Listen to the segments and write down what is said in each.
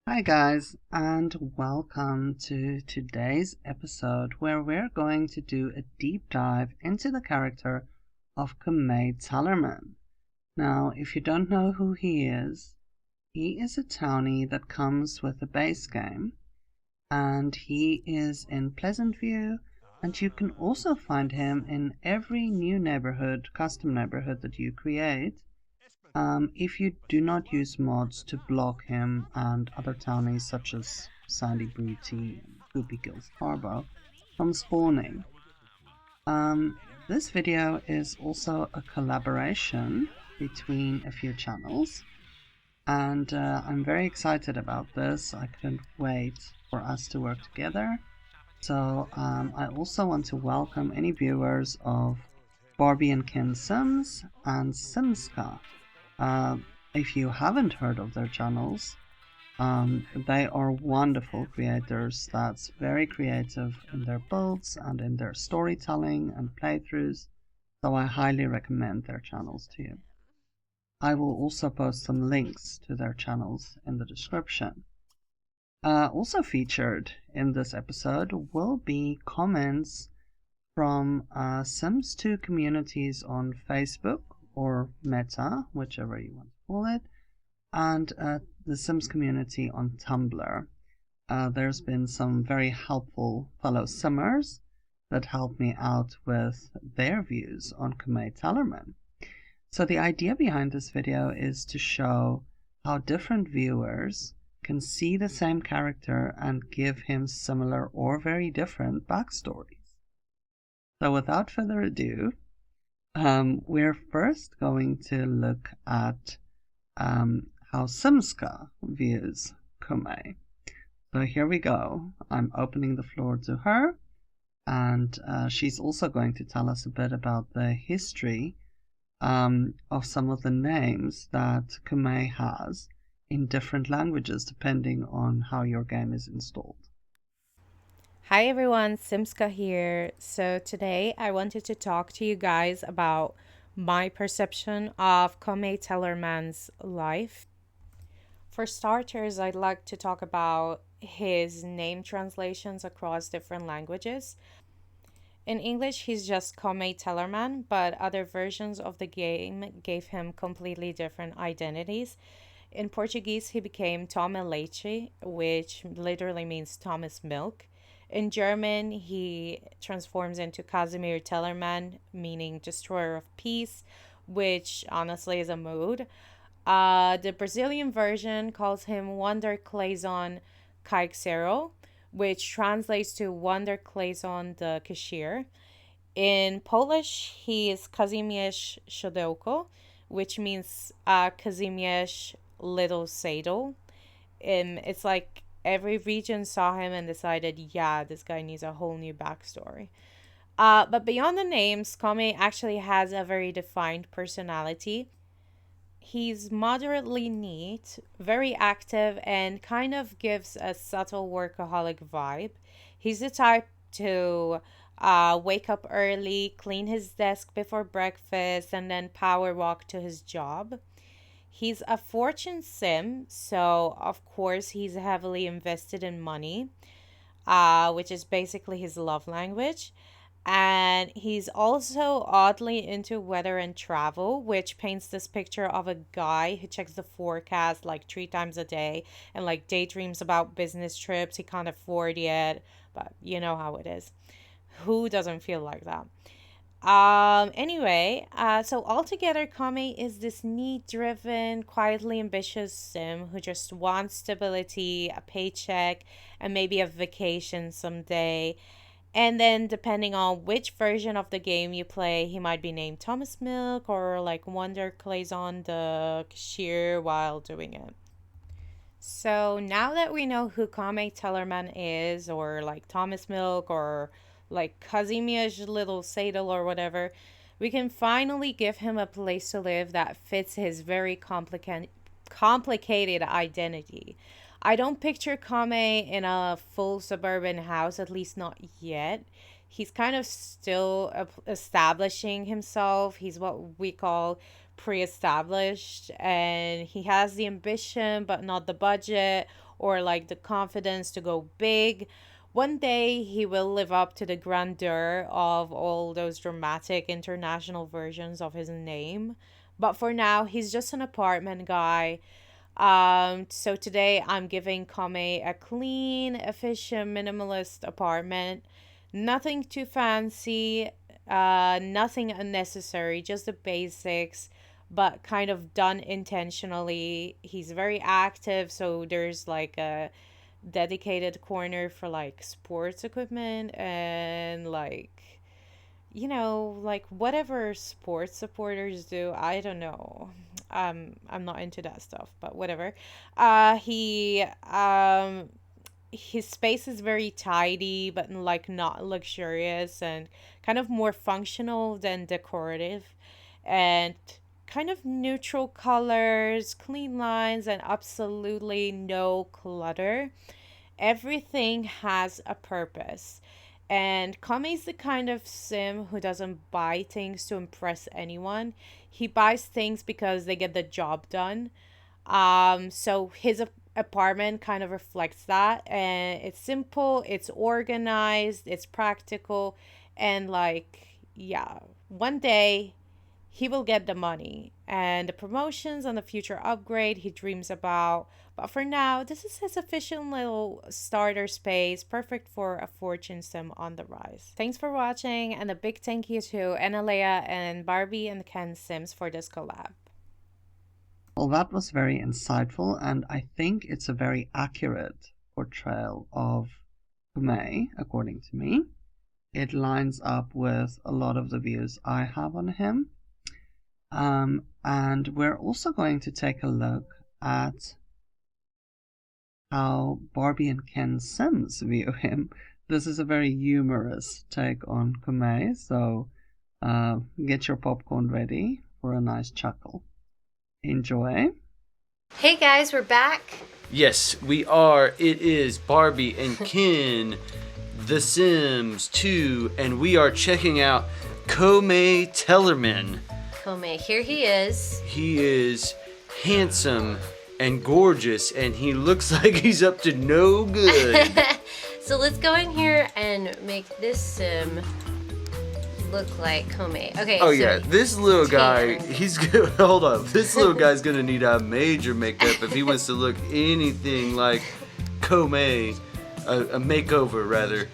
Hi, guys, and welcome to today's episode where we're going to do a deep dive into the character of Komei Tellerman. Now, if you don't know who he is a townie that comes with the base game, and he is in Pleasantview, and you can also find him in every new neighborhood, custom neighborhood that you create if you do not use mods to block him and other townies such as Sandy Booty and Goopy Gills Carbo from spawning. This video is also a collaboration between a few channels, and I'm very excited about this. I couldn't wait for us to work together. So I also want to welcome any viewers of Barbie and Ken Sims and Simska. Uh, if you haven't heard of their channels, they are wonderful creators that's very creative in their builds and in their storytelling and playthroughs, so I highly recommend their channels to you. I will also post some links to their channels in the description. Also featured in this episode will be comments from Sims 2 communities on Facebook or Meta, whichever you want to call it, and the Sims community on Tumblr. There's been some very helpful fellow Simmers that helped me out with their views on Komei Tellerman. So the idea behind this video is to show how different viewers can see the same character and give him similar or very different backstories. So without further ado, we're first going to look at how Simska views Komei. So here we go. I'm opening the floor to her, and she's also going to tell us a bit about the history of some of the names that Komei has in different languages depending on how your game is installed. Hi everyone, Simska here. So today I wanted to talk to you guys about my perception of Komei Tellerman's life. For starters, I'd like to talk about his name translations across different languages. In English, he's just Komei Tellerman, but other versions of the game gave him completely different identities. In Portuguese, he became Tome Leite, which literally means Thomas Milk. In German, he transforms into Casimir Tellerman, meaning destroyer of peace, which honestly is a mood. The Brazilian version calls him Wonder Clayson Caixero, which translates to Wonder Clayson the Cashier. In Polish, he is Kazimierz Siodełko, which means Kazimierz Little Sadel. It's like every region saw him and decided, yeah, this guy needs a whole new backstory. But beyond the names, Kome actually has a very defined personality. He's moderately neat, very active, and kind of gives a subtle workaholic vibe. He's the type to wake up early, clean his desk before breakfast, and then power walk to his job. He's a fortune sim, so of course he's heavily invested in money, which is basically his love language. And he's also oddly into weather and travel, which paints this picture of a guy who checks the forecast like 3 times a day and like daydreams about business trips he can't afford yet. But you know how it is. Who doesn't feel like that? So altogether, Kame is this need driven, quietly ambitious sim who just wants stability, a paycheck, and maybe a vacation someday. And then, depending on which version of the game you play, he might be named Thomas Milk or like Wonder Clayson the cashier while doing it. So now that we know who Kame Tellerman is, or like Thomas Milk, or like Kazimia's little Sadel or whatever, we can finally give him a place to live that fits his very complicated identity. I don't picture Kame in a full suburban house, at least not yet. He's kind of still establishing himself. He's what we call pre-established, and he has the ambition but not the budget or like the confidence to go big. One day he will live up to the grandeur of all those dramatic international versions of his name. But for now, he's just an apartment guy. So today I'm giving Kame a clean, efficient, minimalist apartment. Nothing too fancy, nothing unnecessary, just the basics, but kind of done intentionally. He's very active, so there's like a dedicated corner for like sports equipment and like like whatever sports supporters do. I don't know. I'm not into that stuff, but whatever. He his space is very tidy, but like not luxurious and kind of more functional than decorative, and kind of neutral colors, clean lines, and absolutely no clutter. Everything has a purpose. And Kami's the kind of sim who doesn't buy things to impress anyone. He buys things because they get the job done. So his apartment kind of reflects that, and it's simple, it's organized, it's practical, and like yeah, one day he will get the money and the promotions and the future upgrade he dreams about. But for now, this is his efficient little starter space, perfect for a fortune sim on the rise. Thanks for watching, and a big thank you to Enelea and Barbie and Ken Sims for this collab. Well, that was very insightful, and I think it's a very accurate portrayal of Komei, according to me. It lines up with a lot of the views I have on him. And we're also going to take a look at how Barbie and Ken Sims view him. This is a very humorous take on Komei, so get your popcorn ready for a nice chuckle. Enjoy. Hey guys, we're back. Yes, we are. It is Barbie and Ken, The Sims 2, and we are checking out Komei Tellerman. Komei, here he is. He is handsome and gorgeous, and he looks like he's up to no good. So let's go in here and make this sim look like Komei. Okay. Oh so yeah, this little guy, tan. he's good. Hold up, this little guy's gonna need a major makeup if he wants to look anything like Komei, a makeover rather.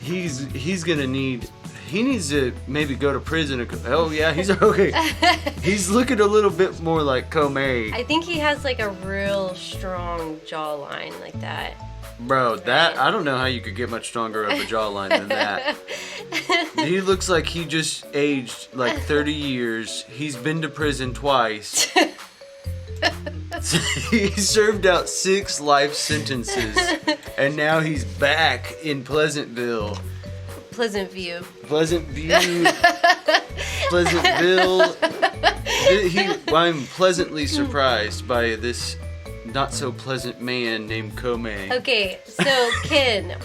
He's gonna need. He needs to maybe go to prison. Oh yeah, he's okay. He's looking a little bit more like Komei. I think he has like a real strong jawline like that. Bro, that I don't know how you could get much stronger of a jawline than that. He looks like he just aged like 30 years. He's been to prison twice. He served out 6 life sentences, and now he's back in Pleasantville. Pleasantview. Pleasantview. Pleasantville. I'm pleasantly surprised by this not so pleasant man named Komei. Okay, so Ken,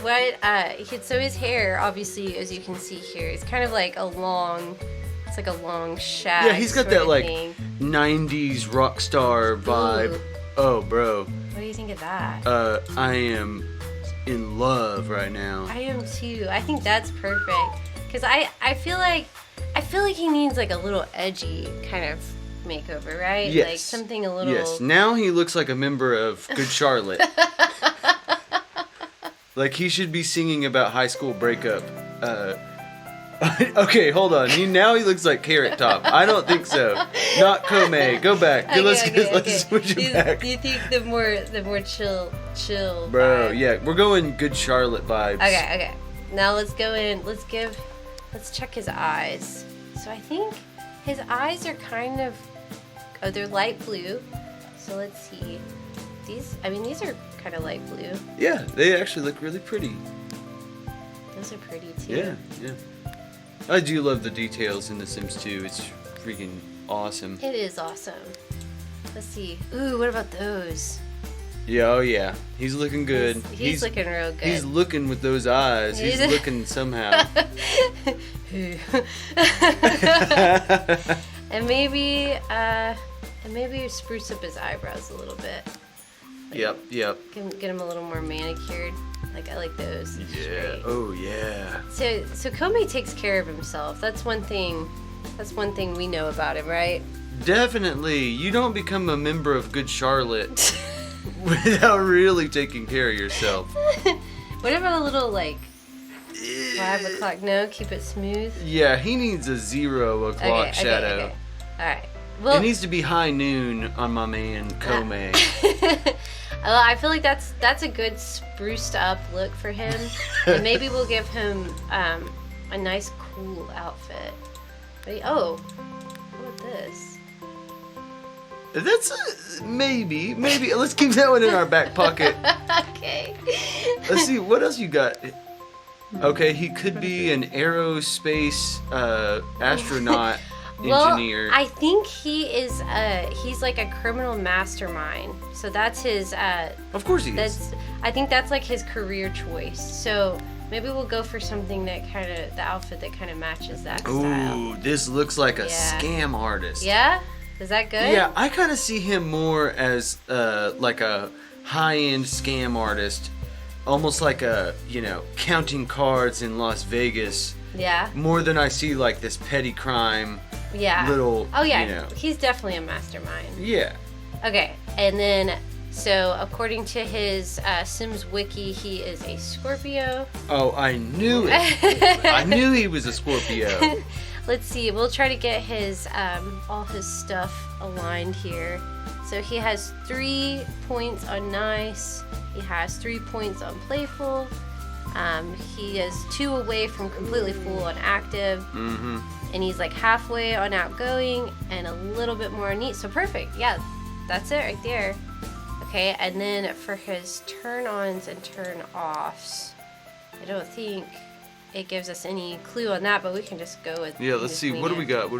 so his hair, obviously, as you can see here, is kind of like it's like a long shag. Yeah, he's got that like thing. 90s rock star vibe. Ooh. Oh, bro. What do you think of that? I am in love right now. I am too. I think that's perfect. Cause I feel like he needs like a little edgy kind of makeover, right? Yes. Like something a little. Yes. Now he looks like a member of Good Charlotte. Like he should be singing about high school breakup. Okay, hold on. Now he looks like Carrot Top. I don't think so. Not Komei. Go back. Let's switch it back. Do you think the more chill Bro, vibe? yeah, we're going Good Charlotte vibes. Okay. Now let's go in. Let's check his eyes. So I think his eyes are kind of, they're light blue. So let's see. These are kind of light blue. Yeah, they actually look really pretty. Those are pretty too. Yeah. I do love the details in The Sims 2. It's freaking awesome. It is awesome. Let's see. Ooh, what about those? Yeah, oh yeah. He's looking good. He's looking real good. He's looking with those eyes. He's looking somehow. And maybe spruce up his eyebrows a little bit. Yep. Get him a little more manicured. Like, I like those. Yeah. Straight. Oh, yeah. So Komei takes care of himself. That's one thing we know about him, right? Definitely. You don't become a member of Good Charlotte without really taking care of yourself. What about a little, like, 5 o'clock? No, keep it smooth. Yeah, he needs a 0 o'clock shadow. Okay. All right. Well, it needs to be high noon on my man Komei. Well, I feel like that's a good spruced up look for him, and maybe we'll give him a nice cool outfit. But, oh, what about this? That's maybe. Let's keep that one in our back pocket. Okay. Let's see what else you got. Okay, he could be an aerospace astronaut engineer. Well, I think he's like a criminal mastermind. So that's his. Of course he is. I think that's like his career choice. So maybe we'll go for something that the outfit that kind of matches that style. Ooh, this looks like a scam artist. Yeah? Is that good? Yeah, I kind of see him more as like a high-end scam artist. Almost like counting cards in Las Vegas. Yeah. More than I see like this petty crime. Yeah. Little. Oh yeah. He's definitely a mastermind. Yeah. Okay, and then so according to his Sims wiki, he is a Scorpio. Oh, I knew it. I knew he was a Scorpio. Let's see. We'll try to get his all his stuff aligned here. So he has 3 points on nice. He has 3 points on playful. He is 2 away from completely full on active. Mm-hmm. And he's like halfway on outgoing and a little bit more on neat. So perfect. Yeah, that's it right there. Okay, and then for his turn-ons and turn-offs, I don't think it gives us any clue on that, but we can just go with. Yeah, let's see. What do we got?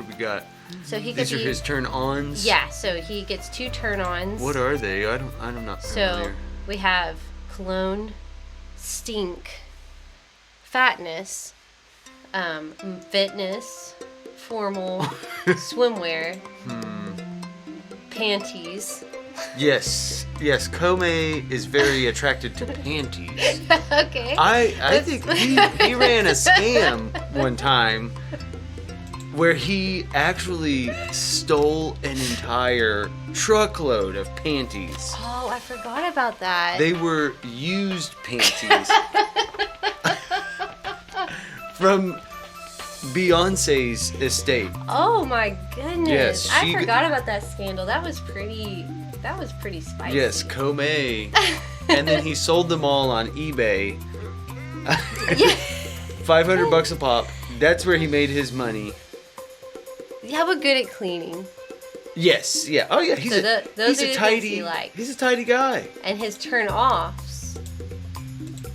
So he These are his turn-ons. Yeah, so he gets 2 turn-ons. What are they? I'm not familiar. So we have cologne, stink, fatness, fitness, formal, swimwear, panties. Yes. Komei is very attracted to panties. Okay. I think he ran a scam one time where he actually stole an entire truckload of panties. Oh, I forgot about that. They were used panties from Beyonce's estate. Oh my goodness. Yes, I forgot about that scandal. That was pretty spicy. Yes, Komei. And then he sold them all on eBay. Yeah. $500 a pop. That's where he made his money. Yeah, but good at cleaning. Yes, yeah. Oh yeah, he's a tidy. He likes. He's a tidy guy. And his turn-offs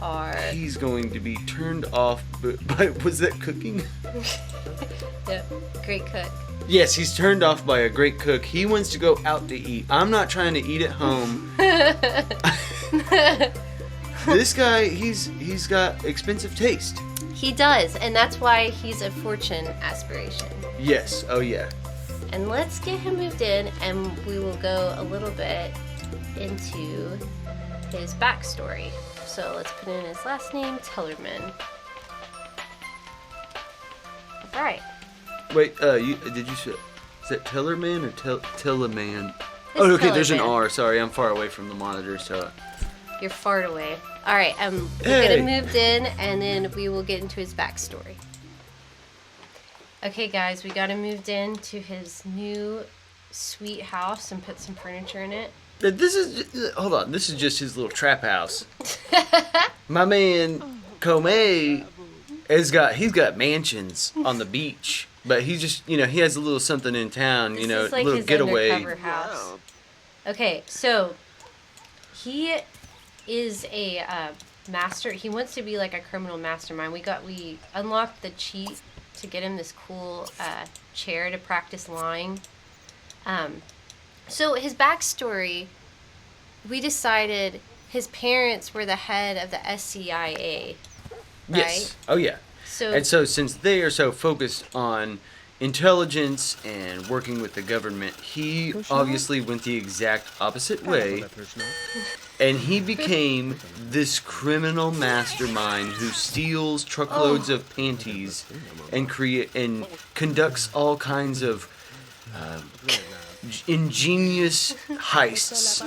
are. He's going to be turned off by was that cooking? Yeah, great cook. Yes, he's turned off by a great cook. He wants to go out to eat. I'm not trying to eat at home. This guy, he's got expensive taste. He does, and that's why he's a fortune aspiration. Yes. Oh yeah. And let's get him moved in, and we will go a little bit into his backstory. So let's put in his last name, Tellerman. All right. Wait, did you say, is that Tellerman or Tellerman? It's Oh, okay, there's an Tellerman. R. Sorry, I'm far away from the monitor, so. You're far away. All right, we'll Hey. get him moved in, and then we will get into his backstory. Okay, guys, we got him moved in to his new sweet house and put some furniture in it. Hold on, this is just his little trap house. My man, Komei, he's got mansions on the beach, but he just, he has a little something in town, This a is like little his getaway. undercover house. Okay, so he is a master. He wants to be like a criminal mastermind. We unlocked the cheat to get him this cool chair to practice lying. So his backstory, we decided his parents were the head of the SCIA, right? Yes. Oh yeah. So And so since they are so focused on intelligence and working with the government, he obviously went the exact opposite way, and he became this criminal mastermind who steals truckloads of panties and conducts all kinds of ingenious heists.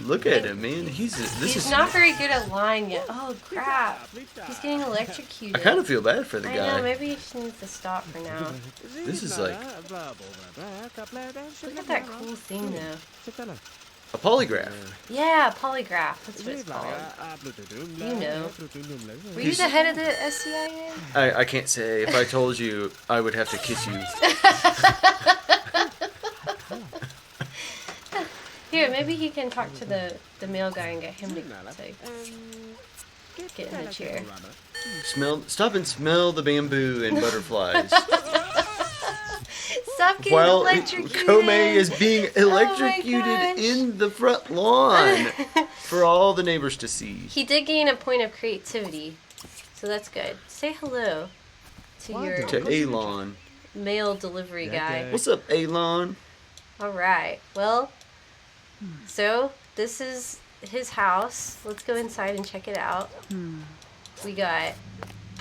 Look at him, man. He's not very good at lying yet. Oh crap! He's getting electrocuted. I kind of feel bad for the I guy. know. Maybe he just needs to stop for now. This is like Look at that cool thing though. a polygraph. Yeah, polygraph. That's what it's called. You know. Were you the head of the SCIA? I can't say. If I told you, I would have to kiss you. Here, maybe he can talk to the male guy and get him to get in the chair. Stop and smell the bamboo and butterflies. Stop getting While electrocuted. Komei is being electrocuted in the front lawn for all the neighbors to see. He did gain a point of creativity, so that's good. Say hello to your To Elon. mail delivery guy. What's up, Elon? All right. Well, so this is his house. Let's go inside and check it out. We got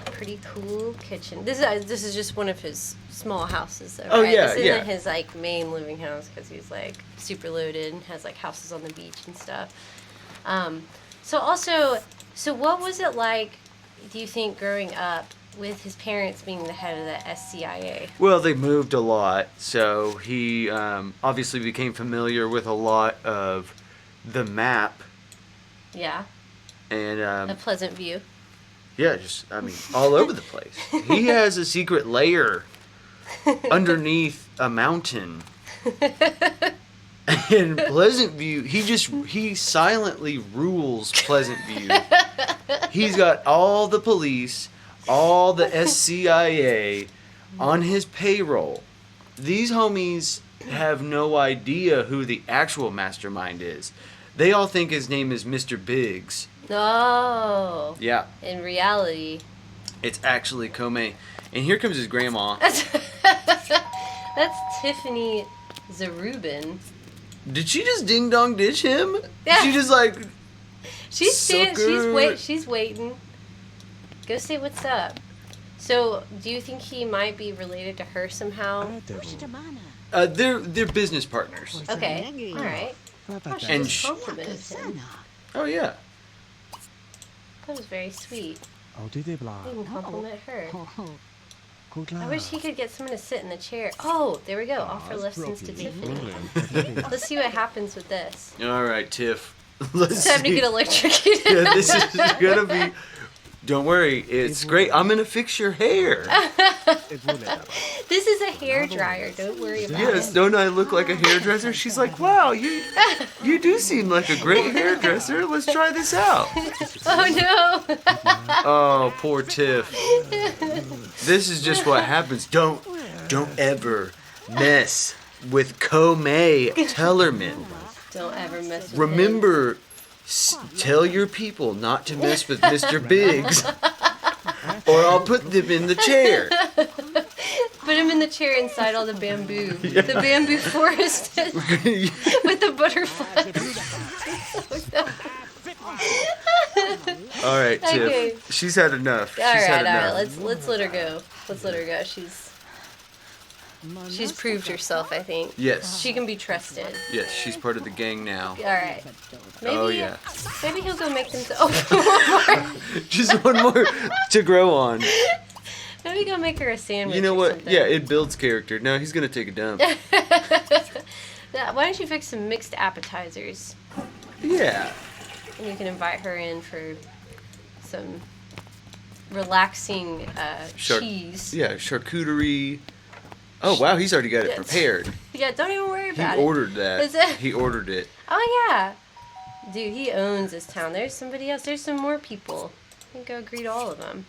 a pretty cool kitchen. This is just one of his small houses, though. Oh, right? yeah, This isn't yeah. his like main living house because he's like super loaded and has like houses on the beach and stuff. So what was it like? Do you think growing up with his parents being the head of the SCIA? Well, they moved a lot, so he obviously became familiar with a lot of the map. Yeah. And A Pleasantview. yeah, all over the place. He has a secret lair underneath a mountain. In Pleasantview, he silently rules Pleasantview. He's got all the police, all the SCIA on his payroll. These homies have no idea who the actual mastermind is. They all think his name is Mr. Biggs. No. Yeah, In reality. it's actually Komei. And here comes his grandma. That's Tiffany Zarubin. Did she just ding dong ditch him? Yeah. She just like She's sucker. waiting. Go say what's up. So, do you think he might be related to her somehow? They're business partners. Okay. All right. Oh, she And just complimented him. Oh yeah. That was very sweet. You can compliment her. I wish he could get someone to sit in the chair. Oh, there we go. Offer lessons to Tiffany. Let's see what happens with this. All right, Tiff. Let's It's time to see. get electrocuted. Yeah, this is gonna be. Don't worry, it's great. I'm gonna fix your hair. This is a hair dryer. Don't worry about Yes, it. don't I look like a hairdresser? She's like, wow, you do seem like a great hairdresser. Let's try this out. Oh no. Oh, poor Tiff. This is just what happens. Don't ever mess with Komei Tellerman. Don't ever mess with Remember, tell your people not to mess with Mr. Biggs, or I'll put them in the chair. him. Put him in the chair inside all the bamboo. The bamboo forest with the butterflies. All right, Tiff. Okay. She's had enough. All She's had right. enough. Let's let her go. Let's let her go. She's proved herself, I think. Yes. She can be trusted. Yes, she's part of the gang now. All right. Maybe, Oh, yeah. Maybe he'll go make them. Oh, Just one more to grow on. maybe go make her a sandwich. You know or what? something. Yeah, it builds character. Now he's gonna take a dump. Yeah, why don't you fix some mixed appetizers? Yeah. And you can invite her in for some relaxing cheese. Yeah, charcuterie. Oh wow, he's already got it prepared. Yeah, don't even worry He about it. ordered that. Is it? He ordered it. Oh yeah, dude, he owns this town. There's somebody else. There's some more people. You can go greet all of them.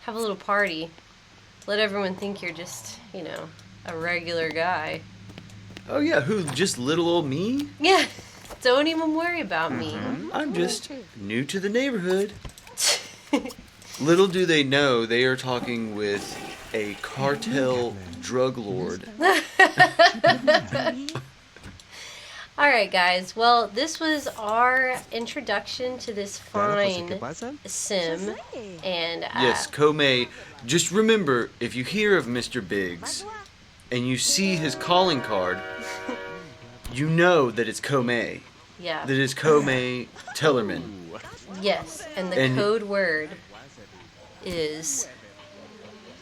Have a little party. Let everyone think you're just, a regular guy. Oh yeah, who? Just little old me? Yeah, don't even worry about me. I'm just new to the neighborhood. Little do they know they are talking with a cartel drug lord. All right, guys. Well, this was our introduction to this fine sim, and Yes, Komei. Just remember, if you hear of Mr. Biggs and you see his calling card, you know that it's Komei. yeah, That is Komei Tellerman. yes, and the code word is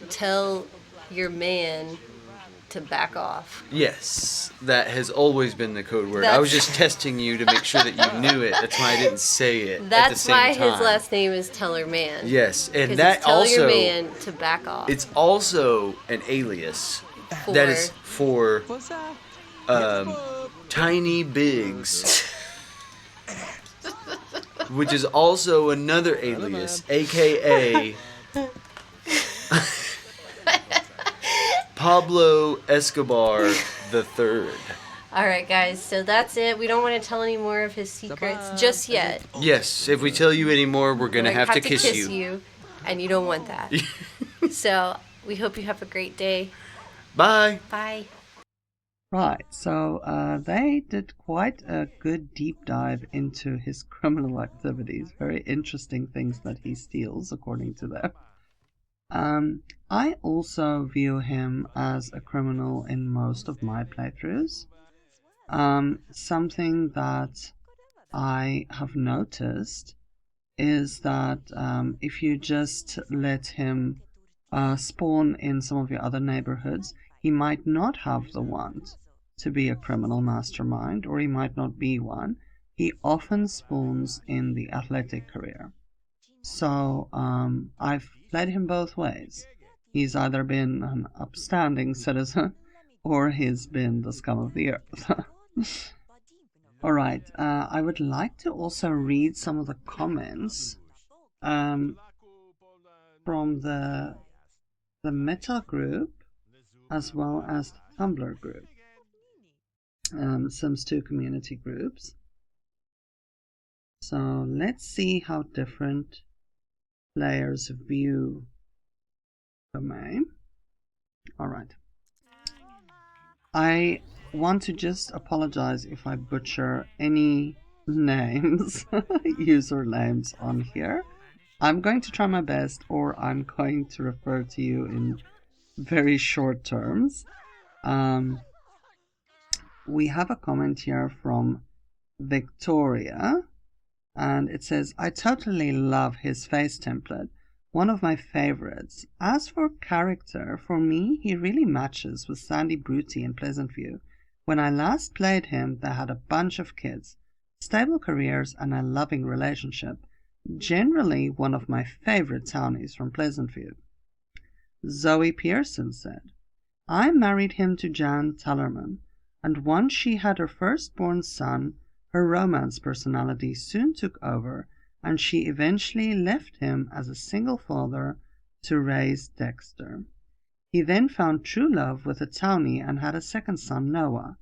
tell your man to back off. Yes, that has always been the code word. I was just testing you to make sure that you knew it. That's why I didn't say it at the That's same why time. his last name is Tellerman. Yes, and 'Cause that it's tell also... your man to back off. It's also an alias For- that is for Tiny Biggs, which is also another alias, aka Pablo Escobar the Third. All right, guys. So that's it. We don't want to tell any more of his secrets just yet. Yes, if we tell you any more, we're gonna We're have to kiss you. And you don't want that. So we hope you have a great day. Bye. Bye. Right, so they did quite a good deep dive into his criminal activities. Very interesting things that he steals, according to them. I also view him as a criminal in most of my playthroughs. Something that I have noticed is that if you just let him spawn in some of your other neighborhoods, he might not have the want to be a criminal mastermind, or he might not be one. He often spawns in the athletic career. So I've played him both ways. He's either been an upstanding citizen or he's been the scum of the earth. Alright, I would like to also read some of the comments from the Meta group as well as the Tumblr group. Sims 2 community groups. So let's see how different players view Komei. Alright. I want to just apologize if I butcher any names, usernames on here. I'm going to try my best, or I'm going to refer to you in very short terms. We have a comment here from Victoria, and it says, I totally love his face template. One of my favorites. As for character, for me, he really matches with Sandy Bruty in Pleasantview. When I last played him, they had a bunch of kids, stable careers, and a loving relationship. Generally one of my favorite townies from Pleasantview. Zoe Pearson said, I married him to Jan Tellerman, and once she had her firstborn son, her romance personality soon took over, and she eventually left him as a single father to raise Dexter. He then found true love with a townie and had a second son, Noah.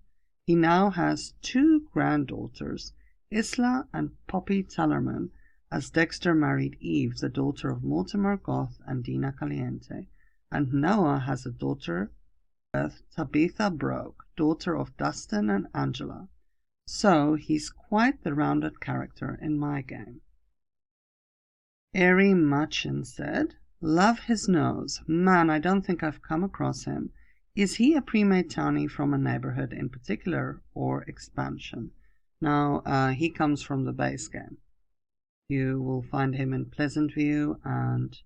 He now has 2 granddaughters, Isla and Poppy Tellerman, as Dexter married Eve, the daughter of Mortimer Goth and Dina Caliente, and Noah has a daughter, Tabitha Broke, daughter of Dustin and Angela. So he's quite the rounded character in my game. Airy Machin said, love his nose. Man, I don't think I've come across him. Is he a pre-made townie from a neighborhood in particular or expansion? Now, he comes from the base game. You will find him in Pleasantview and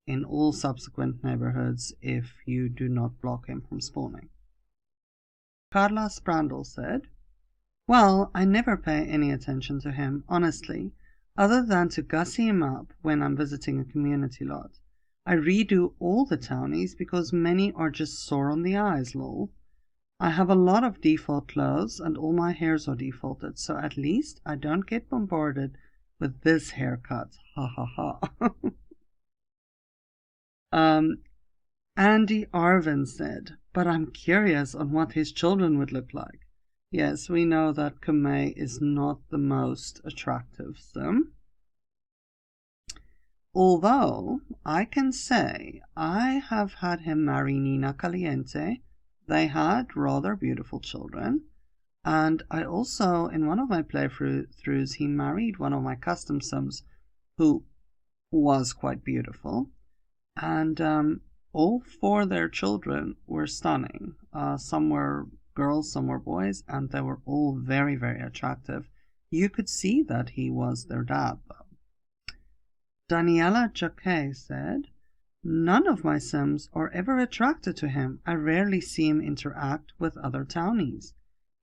in all subsequent neighborhoods if you do not block him from spawning. Carla Sprandl said, well, I never pay any attention to him, honestly, other than to gussy him up when I'm visiting a community lot. I redo all the townies because many are just sore on the eyes, lol. I have a lot of default clothes and all my hairs are defaulted, so at least I don't get bombarded with this haircut. Ha ha ha. Andy Arvin said, but I'm curious on what his children would look like. Yes, we know that Komei is not the most attractive sim. Although I can say I have had him marry Nina Caliente. They had rather beautiful children. And I also, in one of my playthroughs, he married one of my custom sims who was quite beautiful. And all four of their children were stunning. Some were girls, some were boys, and they were all very, very attractive. You could see that he was their dad, though. Daniela Jacquet said, "None of my Sims are ever attracted to him. I rarely see him interact with other townies.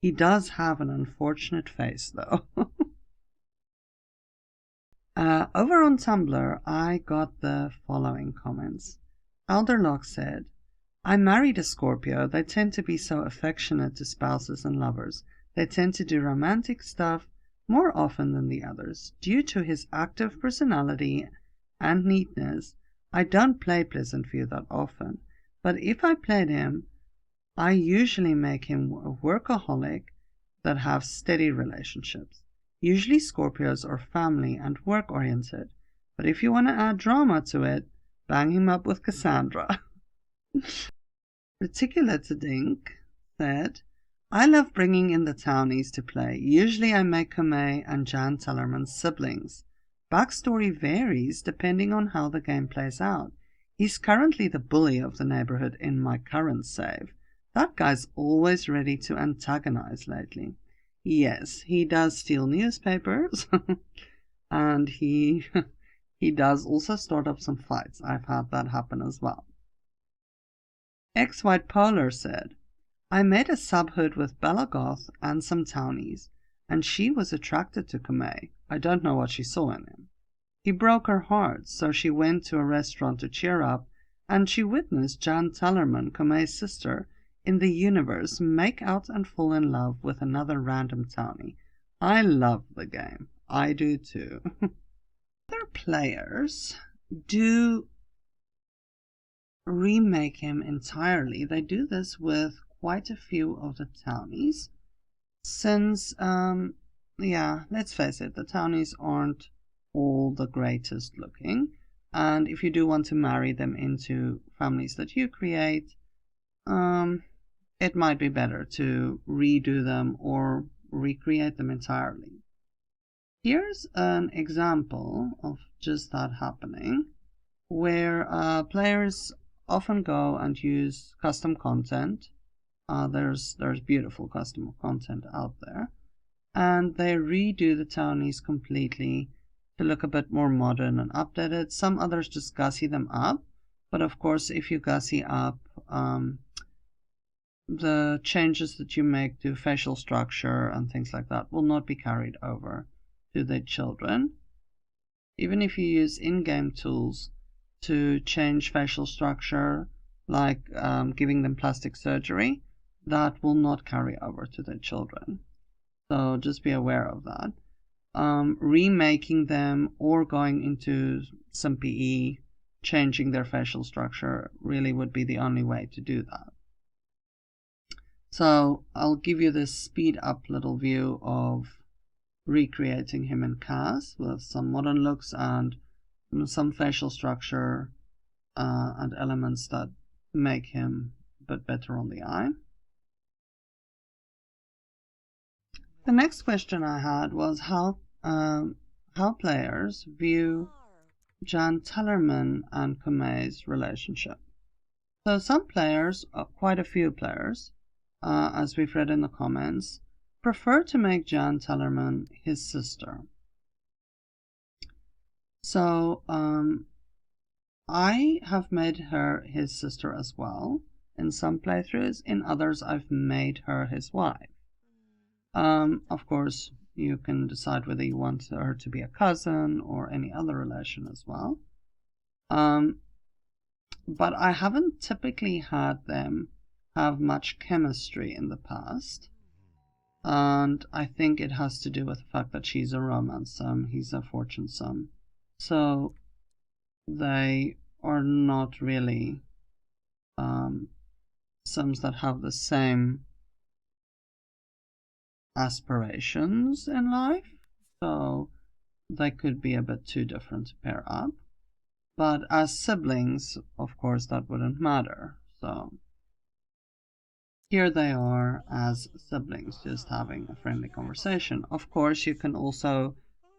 He does have an unfortunate face, though." Over on Tumblr, I got the following comments. Alderlock said, "I married a Scorpio. They tend to be so affectionate to spouses and lovers. They tend to do romantic stuff more often than the others. Due to his active personality and neatness, I don't play Pleasantview that often, but if I played him, I usually make him a workaholic that have steady relationships. Usually Scorpios are family and work-oriented, but if you want to add drama to it, bang him up with Cassandra." Reticulated said, "I love bringing in the townies to play. Usually I make Komei and Jan Tellerman siblings. Backstory varies depending on how the game plays out. He's currently the bully of the neighborhood in my current save. That guy's always ready to antagonize lately. Yes, he does steal newspapers, and he does also start up some fights. I've had that happen as well." X-White Polar said, "I made a subhood with Bella Goth and some townies, and she was attracted to Komei. I don't know what she saw in him. He broke her heart, so she went to a restaurant to cheer up, and she witnessed Jan Tellerman, Komei's sister, in the universe make out and fall in love with another random townie. I love the game. I do too." Other players do remake him entirely. They do this with quite a few of the townies. Since, let's face it, the townies aren't all the greatest looking. And if you do want to marry them into families that you create, it might be better to redo them or recreate them entirely. Here's an example of just that happening, where players often go and use custom content. There's beautiful custom content out there, and they redo the townies completely to look a bit more modern and updated. Some others just gussy them up, but of course if you gussy up, the changes that you make to facial structure and things like that will not be carried over to the children. Even if you use in-game tools to change facial structure, like giving them plastic surgery, that will not carry over to the children. So just be aware of that. Remaking them or going into some PE, changing their facial structure really would be the only way to do that. So I'll give you this speed up little view of recreating him in CAS with some modern looks and some facial structure and elements that make him a bit better on the eye. The next question I had was how players view Jan Tellerman and Komei's relationship. So some players, quite a few players, as we've read in the comments, prefer to make Jan Tellerman his sister. So I have made her his sister as well in some playthroughs. In others, I've made her his wife. Of course, you can decide whether you want her to be a cousin or any other relation as well. But I haven't typically had them have much chemistry in the past. And I think it has to do with the fact that she's a romance sim, he's a fortune sim. So they are not really sims that have the same aspirations in life. So they could be a bit too different to pair up. But as siblings, of course, that wouldn't matter. So here they are as siblings, just having a friendly conversation. Of course, you can also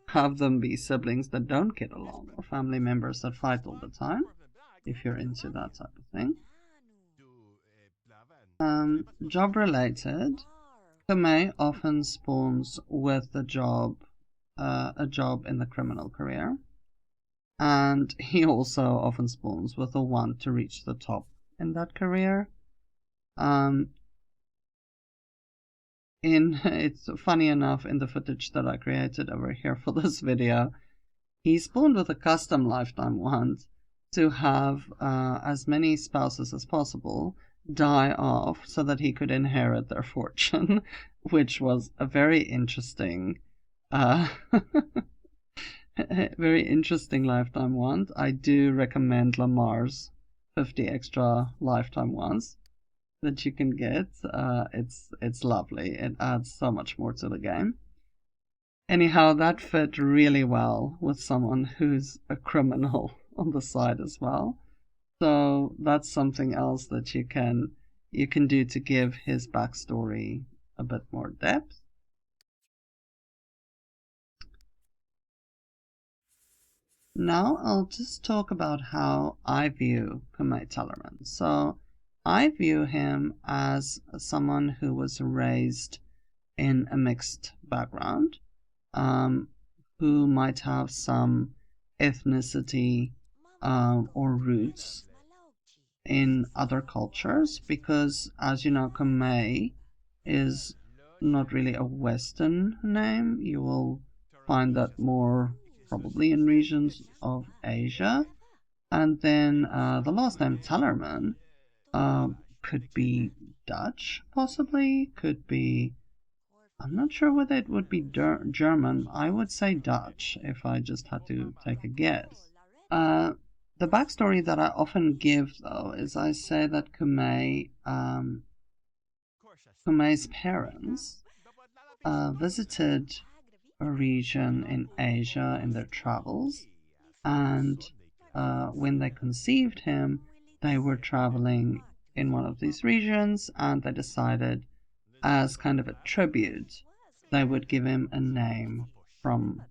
have them be siblings that don't get along, or family members that fight all the time, if you're into that type of thing. Job related, Komei often spawns with a job in the criminal career, and he also often spawns with a want to reach the top in that career. It's funny enough, in the footage that I created over here for this video, he spawned with a custom lifetime want to have as many spouses as possible die off so that he could inherit their fortune, which was a very interesting very interesting lifetime want. I do recommend Lamar's 50 extra lifetime wants that you can get. It's lovely. It adds so much more to the game. Anyhow, that fit really well with someone who's a criminal on the side as well. So that's something else that you can do to give his backstory a bit more depth. Now I'll just talk about how I view Komei Tellerman. So I view him as someone who was raised in a mixed background, who might have some ethnicity or roots in other cultures, because, as you know, Komei is not really a Western name. You will find that more probably in regions of Asia. And then the last name Tellerman could be Dutch, possibly, could be, I'm not sure whether it would be German. I would say Dutch if I just had to take a guess. The backstory that I often give, though, is I say that Komei's parents visited a region in Asia in their travels, and when they conceived him, they were traveling in one of these regions, and they decided, as kind of a tribute, they would give him a name from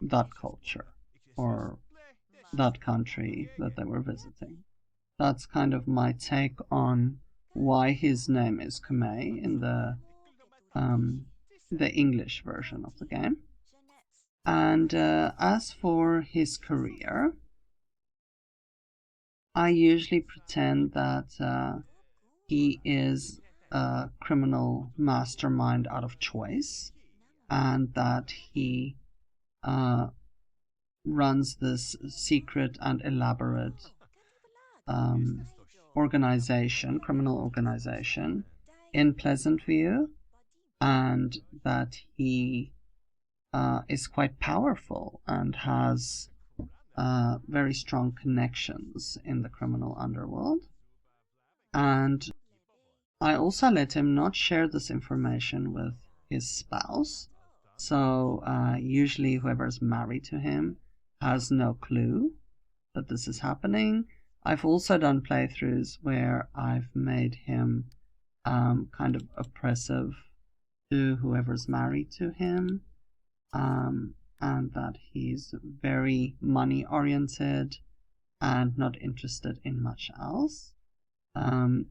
that culture or that country that they were visiting. That's kind of my take on why his name is Komei in the English version of the game. And as for his career, I usually pretend that he is a criminal mastermind out of choice, and that he runs this secret and elaborate criminal organization in Pleasantview, and that he is quite powerful and has very strong connections in the criminal underworld. And I also let him not share this information with his spouse. So usually whoever's married to him has no clue that this is happening. I've also done playthroughs where I've made him kind of oppressive to whoever's married to him, and that he's very money oriented and not interested in much else, and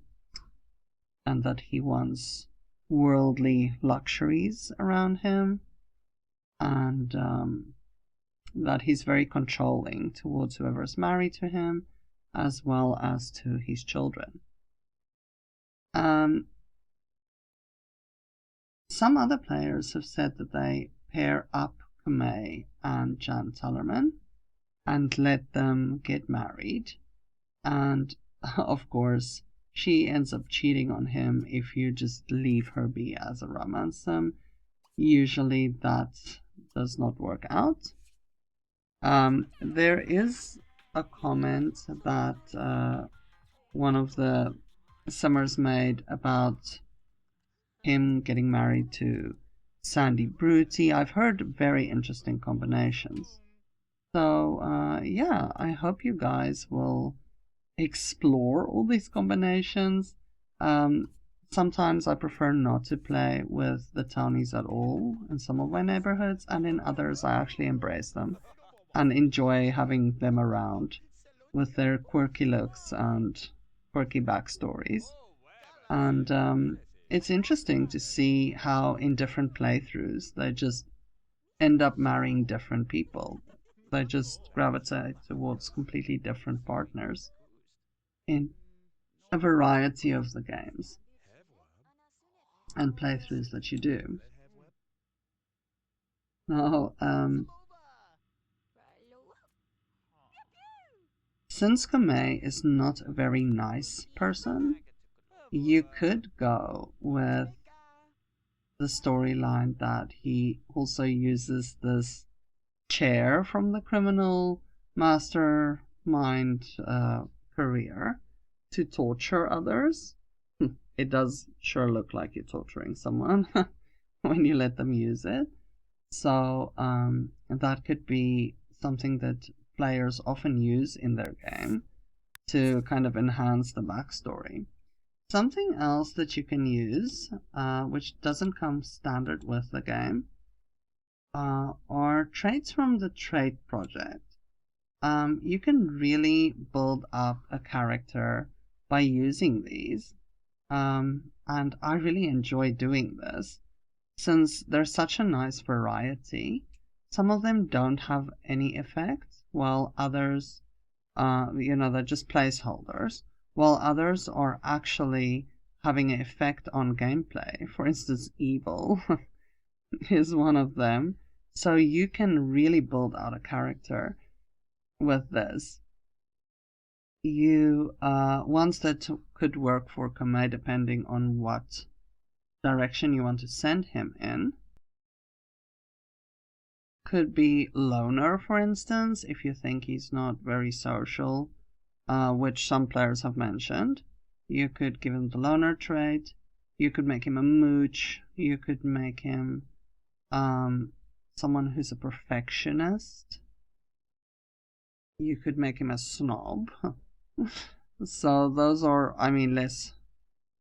that he wants worldly luxuries around him, and that he's very controlling towards whoever's married to him, as well as to his children. Some other players have said that they pair up Komei and Jan Tellerman and let them get married, and of course she ends up cheating on him if you just leave her be as a romance. Usually that does not work out. There is a comment that one of the Summers made about him getting married to Sandy Bruty. I've heard very interesting combinations. So yeah, I hope you guys will explore all these combinations. Um, Sometimes I prefer not to play with the townies at all in some of my neighborhoods, and in others I actually embrace them and enjoy having them around with their quirky looks and quirky backstories. And it's interesting to see how in different playthroughs they just end up marrying different people. They just gravitate towards completely different partners in a variety of the games and playthroughs that you do. Now, since Komei is not a very nice person, you could go with the storyline that he also uses this chair from the criminal mastermind career to torture others. It does sure look like you're torturing someone when you let them use it. So that could be something that players often use in their game to kind of enhance the backstory. Something else that you can use, which doesn't come standard with the game, are traits from the trait project. You can really build up a character by using these, and I really enjoy doing this since there's such a nice variety. Some of them don't have any effect, while others, they're just placeholders, while others are actually having an effect on gameplay. For instance, evil is one of them. So you can really build out a character with this. You ones that could work for Komei depending on what direction you want to send him in. Could be loner, for instance, if you think he's not very social, which some players have mentioned. You could give him the loner trait. You could make him a mooch. You could make him someone who's a perfectionist. You could make him a snob. So those are, less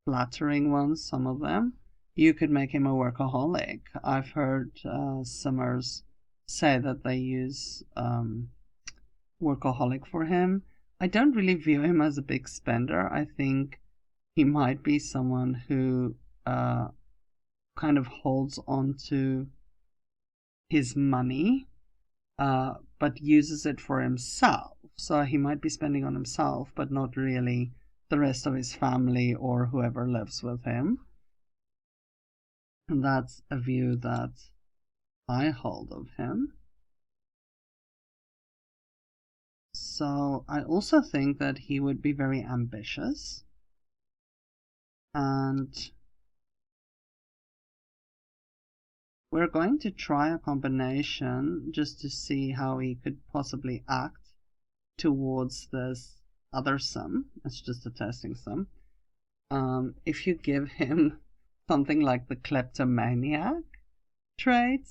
flattering ones, some of them. You could make him a workaholic. I've heard simmers say that they use workaholic for him. I don't really view him as a big spender. I think he might be someone who kind of holds on to his money, but uses it for himself. So he might be spending on himself, but not really the rest of his family or whoever lives with him. And that's a view that I hold of him. So I also think that he would be very ambitious. And we're going to try a combination just to see how he could possibly act towards this other sum. It's just a testing sum. If you give him something like the kleptomaniac trait,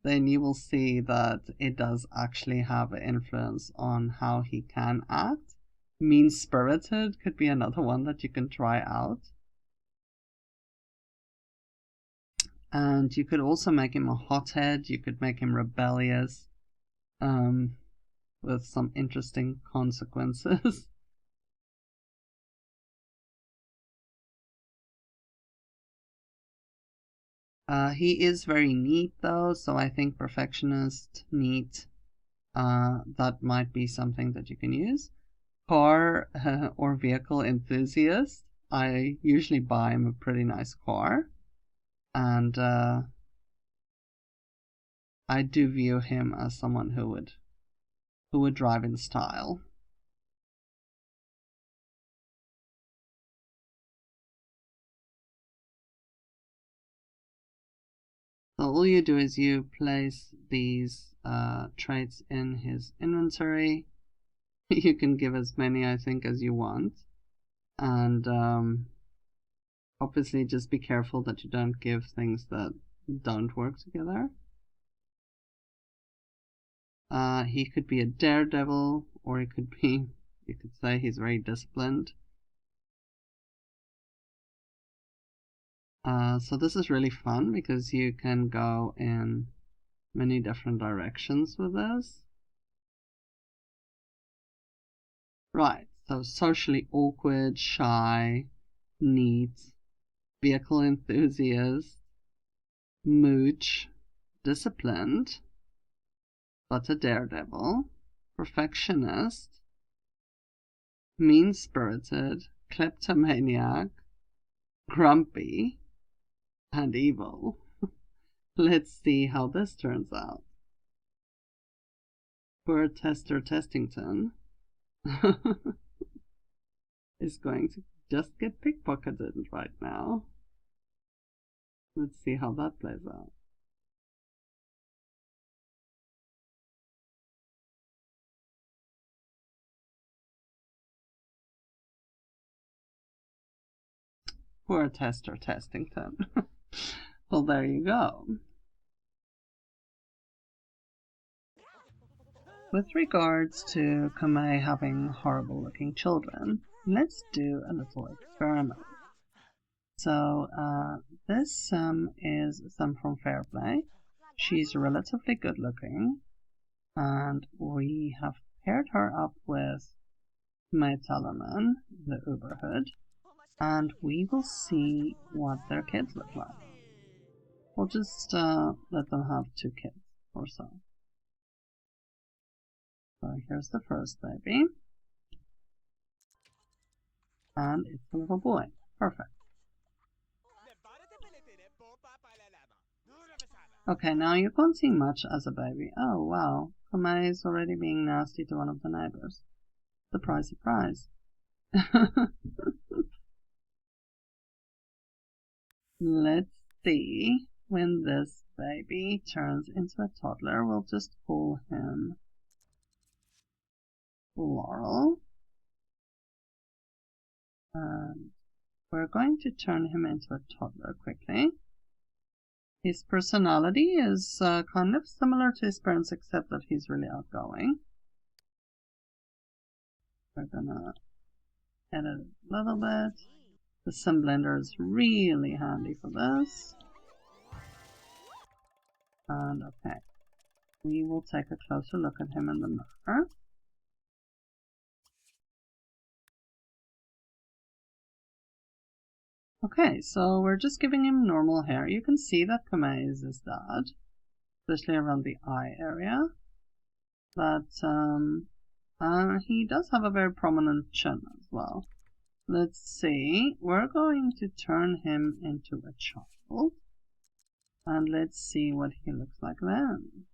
then you will see that it does actually have an influence on how he can act. Mean-spirited could be another one that you can try out. And you could also make him a hothead. You could make him rebellious, with some interesting consequences. He is very neat though, so I think perfectionist, neat, that might be something that you can use. Car or vehicle enthusiast. I usually buy him a pretty nice car, and I do view him as someone who would drive in style. So all you do is you place these traits in his inventory. You can give as many, I think, as you want. And obviously just be careful that you don't give things that don't work together. He could be a daredevil, or he could be, you could say he's very disciplined. So this is really fun because you can go in many different directions with this. Right, so socially awkward, shy, neat, vehicle enthusiast, mooch, disciplined, but a daredevil, perfectionist, mean-spirited, kleptomaniac, grumpy, and evil. Let's see how this turns out. Poor Tester Testington is going to just get pickpocketed right now. Let's see how that plays out. Poor Tester Testington. Well, there you go. With regards to Komei having horrible looking children, let's do a little experiment. So this is Sim from Fairplay. She's relatively good looking, and we have paired her up with Komei Tellerman, the Uberhood, and we will see what their kids look like. We'll just let them have 2 kids or so. So here's the first baby. And it's a little boy. Perfect. Okay, now you can't see much as a baby. Oh wow, Komei is already being nasty to one of the neighbors. Surprise, surprise. Let's see. When this baby turns into a toddler, we'll just call him Laurel. And we're going to turn him into a toddler quickly. His personality is kind of similar to his parents, except that he's really outgoing. We're gonna edit it a little bit. The sim blender is really handy for this. And okay, we will take a closer look at him in the mirror. Okay, so we're just giving him normal hair. You can see that Komei is his dad, especially around the eye area. But he does have a very prominent chin as well. Let's see, we're going to turn him into a child. And let's see what he looks like then.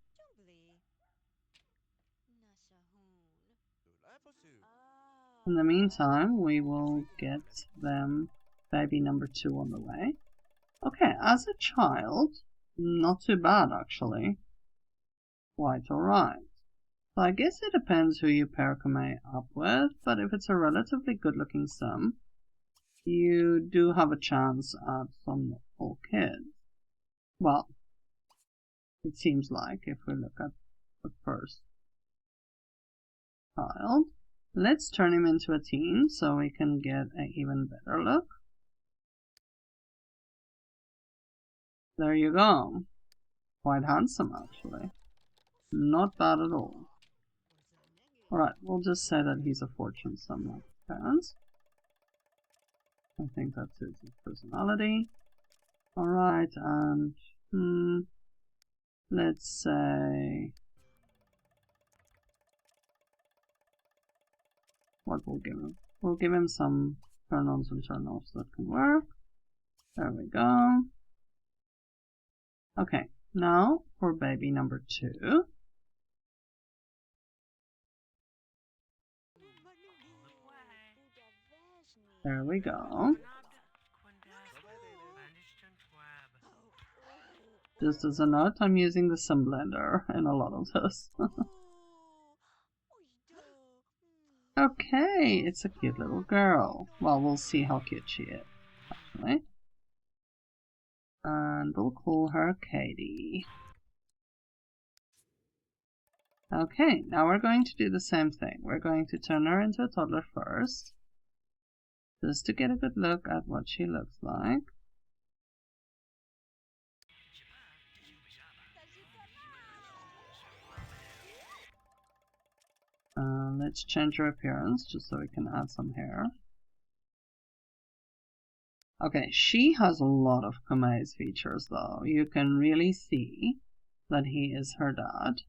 In the meantime, we will get them baby number 2 on the way. Okay, as a child, not too bad actually. Quite alright. So I guess it depends who you pair Komei up with, but if it's a relatively good looking sim, you do have a chance at some normal kids. Well, it seems like if we look at the first child. Let's turn him into a teen so we can get an even better look. There you go. Quite handsome actually. Not bad at all. Alright, we'll just say that he's a fortune son like his parents. I think that suits his personality. Alright, and let's say what we'll give him. We'll give him some turn-ons and turn-offs that can work. There we go. Okay, now for baby number 2. There we go. Just as a note, I'm using the sim blender in a lot of this. Okay, it's a cute little girl. Well, we'll see how cute she is, actually. And we'll call her Katie. Okay, now we're going to do the same thing. We're going to turn her into a toddler first, just to get a good look at what she looks like. Let's change her appearance just so we can add some hair. Okay, she has a lot of Komei's features though. You can really see that he is her dad.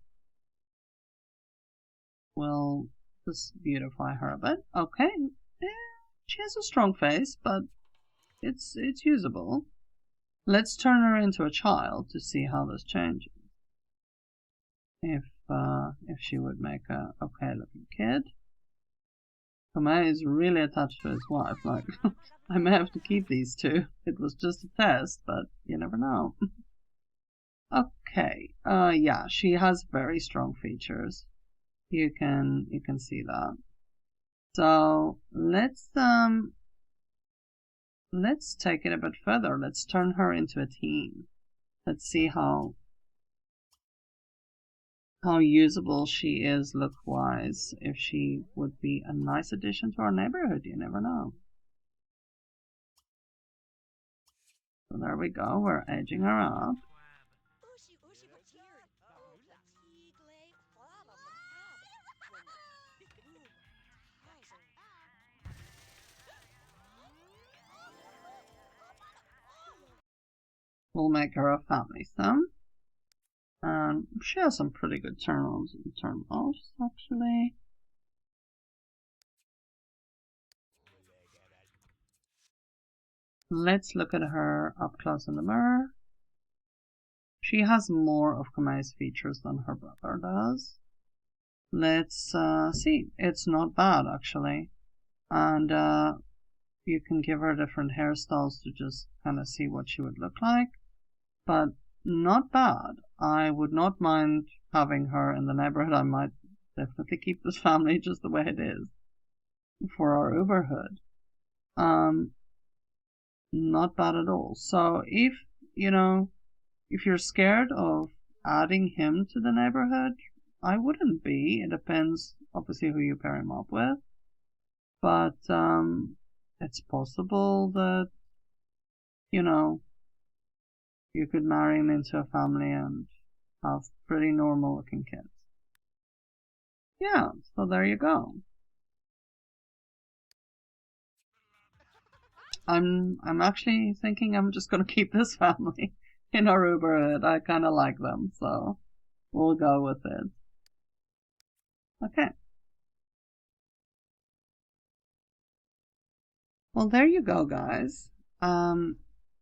We'll just beautify her a bit. Okay, she has a strong face, but it's usable. Let's turn her into a child to see how this changes. If she would make a okay looking kid. Komei is really attached to his wife. Like, I may have to keep these two. It was just a test, but you never know. Okay. Yeah, she has very strong features. You can see that. So let's take it a bit further. Let's turn her into a teen. Let's see how usable she is look-wise. If she would be a nice addition to our neighborhood, you never know. So there we go, we're aging her up. We'll make her a family sim. And she has some pretty good turn-ons and turn-offs, actually. Let's look at her up close in the mirror. She has more of Komei's features than her brother does. Let's see. It's not bad, actually. And you can give her different hairstyles to just kind of see what she would look like. But not bad. I would not mind having her in the neighborhood. I might definitely keep this family just the way it is for our Uberhood. Not bad at all. So if you're scared of adding him to the neighborhood, I wouldn't be. It depends obviously who you pair him up with. But it's possible that you could marry him into a family and have pretty normal looking kids. Yeah, so there you go. I'm actually thinking I'm just gonna keep this family in our Uberhood. I kinda like them, so we'll go with it. Okay. Well, there you go, guys.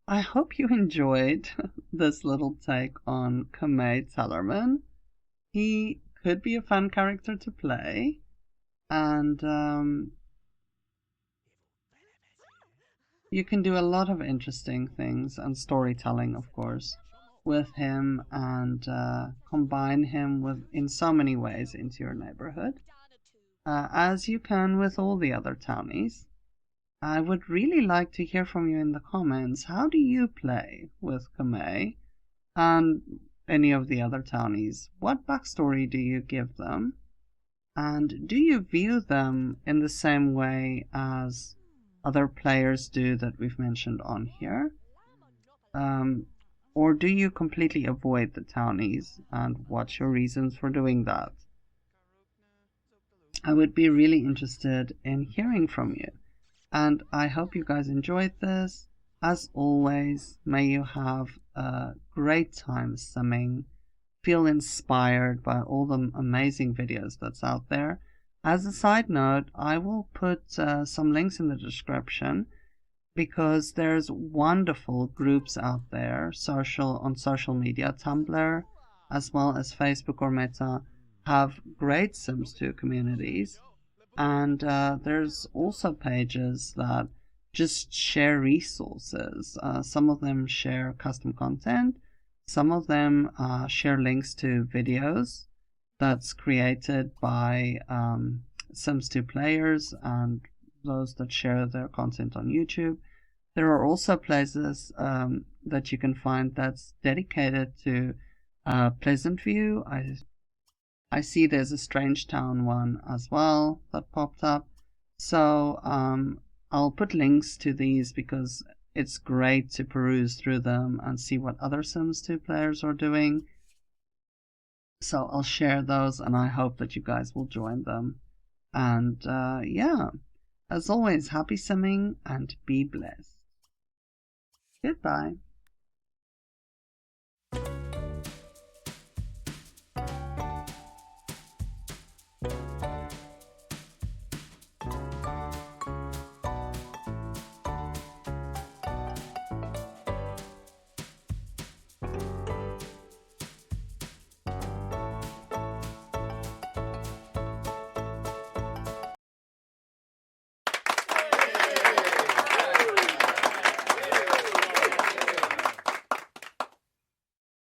I hope you enjoyed this little take on Komei Tellerman. He could be a fun character to play, and you can do a lot of interesting things and storytelling, of course, with him, and combine him in so many ways into your neighborhood, as you can with all the other townies. I would really like to hear from you in the comments. How do you play with Komei and any of the other townies? What backstory do you give them? And do you view them in the same way as other players do that we've mentioned on here? Or do you completely avoid the townies, and what's your reasons for doing that? I would be really interested in hearing from you. And I hope you guys enjoyed this. As always, may you have a great time simming. Feel inspired by all the amazing videos that's out there. As a side note, I will put some links in the description, because there's wonderful groups out there on social media. Tumblr as well as Facebook or Meta have great Sims 2 communities. And there's also pages that just share resources. Some of them share custom content. Some of them share links to videos that's created by Sims 2 players and those that share their content on YouTube. There are also places that you can find that's dedicated to Pleasantview. I see there's a Strange Town one as well that popped up. So I'll put links to these because it's great to peruse through them and see what other Sims 2 players are doing. So I'll share those, and I hope that you guys will join them. And yeah, as always, happy simming and be blessed. Goodbye.